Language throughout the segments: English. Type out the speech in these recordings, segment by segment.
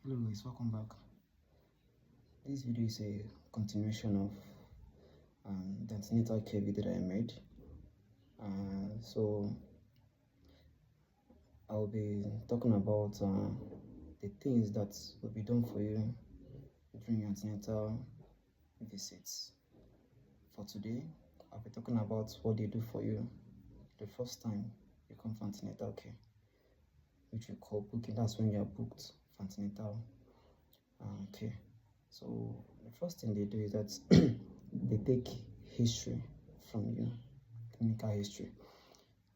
Hello guys, welcome back. This video is a continuation of the antenatal care video that I made. So I'll be talking about the things that will be done for you during your antenatal visits. For today, I'll be talking about what they do for you the first time you come for antenatal care, which we call booking. That's when you are booked for antenatal care. So the first thing they do is that they take history from you, clinical history,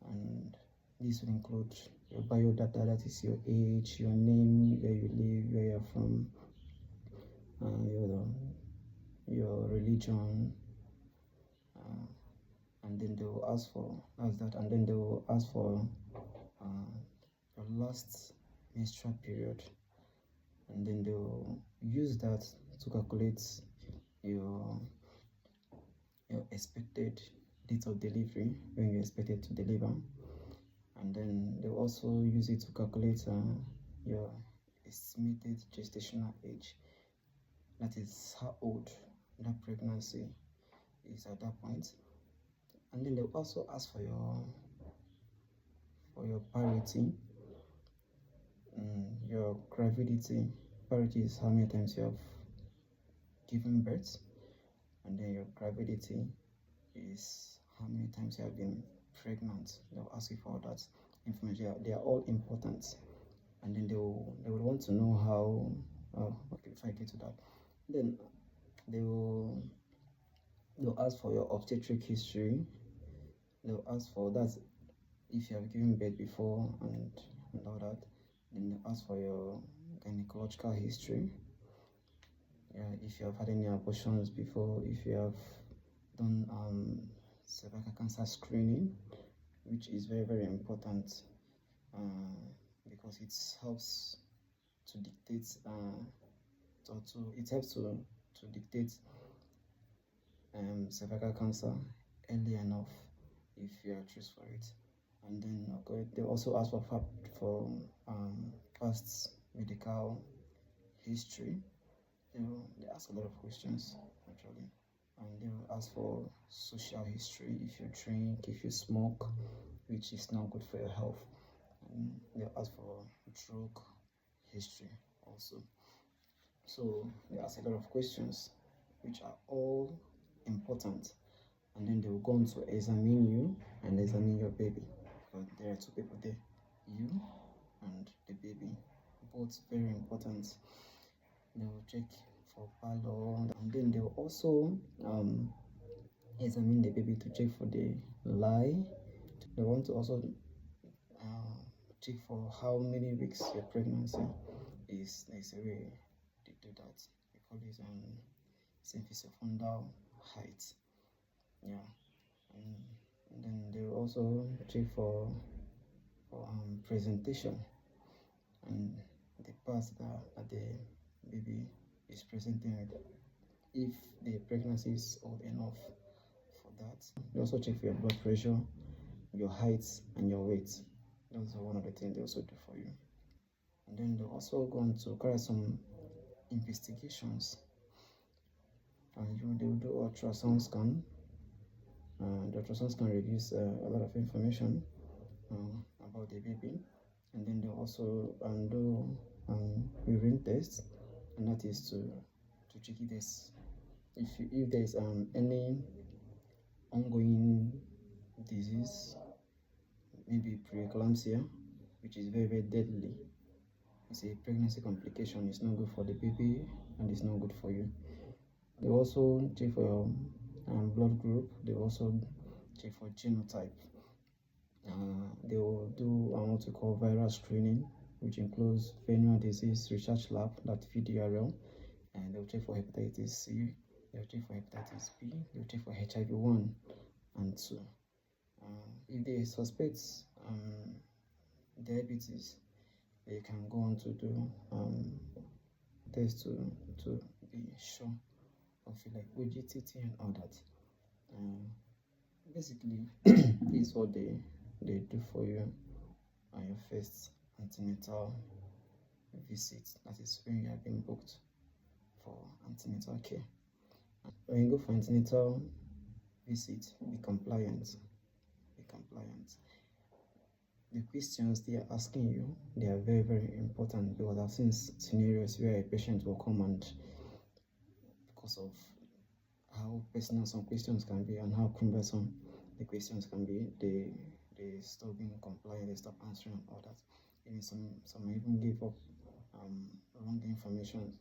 and this will include your biodata, that is your age, your name, where you live, where you're from, your religion, and then they will ask for and then they will ask for your last menstrual period, and then they will use that to calculate your expected date of delivery, when you're expected to deliver, and then they will also use it to calculate your estimated gestational age, that is how old that pregnancy is at that point. And then they'll also ask for your parity, your gravidity. Parity is how many times you have given birth, and then your gravidity is how many times you have been pregnant. They'll ask you for all that information. They are all important, and then they will want to know how. Okay, if I get to that, then they'll ask for your obstetric history. They'll ask for that if you have given birth before and all that. Then they'll ask for your gynecological history. If you have had any abortions before, if you have done cervical cancer screening, which is very, very important because it helps to dictate to dictate cervical cancer early enough if you are choose for it. And then they also ask for past medical history. They ask a lot of questions actually, and they will ask for social history, if you drink, if you smoke, which is not good for your health, and they'll ask for drug history also. So they ask a lot of questions which are all important, and then they will go on to examine you and examine your baby, because there are two people there, you and the baby, both very important. They will check for pallor, and then they will also examine the baby to check for the lie. They want to also check for how many weeks your pregnancy is. There's a way they do that. We call it symphysiofundal height. Yeah, and then they will also check for presentation and the parts that the baby is presenting with, if the pregnancy is old enough for that. They also check for your blood pressure, your height, and your weight. Those are one of the things they also do for you. And then they're also going to carry some investigations, and they will do ultrasound scan. The ultrasound scan reveals a lot of information about the baby, and then they also do urine tests, and that is to check if there is any ongoing disease, maybe preeclampsia, which is very, very deadly. It's a pregnancy complication. It's not good for the baby, and it's not good for you. They also check for your blood group. They also check for genotype. They will do what we call viral screening, which includes venereal disease research lab, that VDRL, and they'll check for hepatitis C, they'll check for hepatitis B, they'll check for HIV 1 and 2. If they suspect diabetes, they can go on to do tests to be sure of it, like OGTT and all that. Basically, this is what they do for you on your first antenatal visit, that is when you have been booked for antenatal care. When you go for antenatal visit, be compliant. Be compliant. The questions they are asking you, they are very, very important, because I've seen scenarios where a patient will come and because of how personal some questions can be and how cumbersome the questions can be, they stop being compliant, they stop answering all that. Even some even give up wrong information,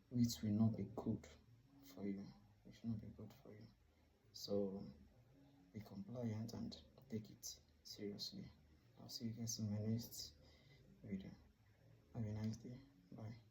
which will not be good for you. It should not be good for you. So be compliant and take it seriously. I'll see you guys in my next video. Have a nice day. Bye.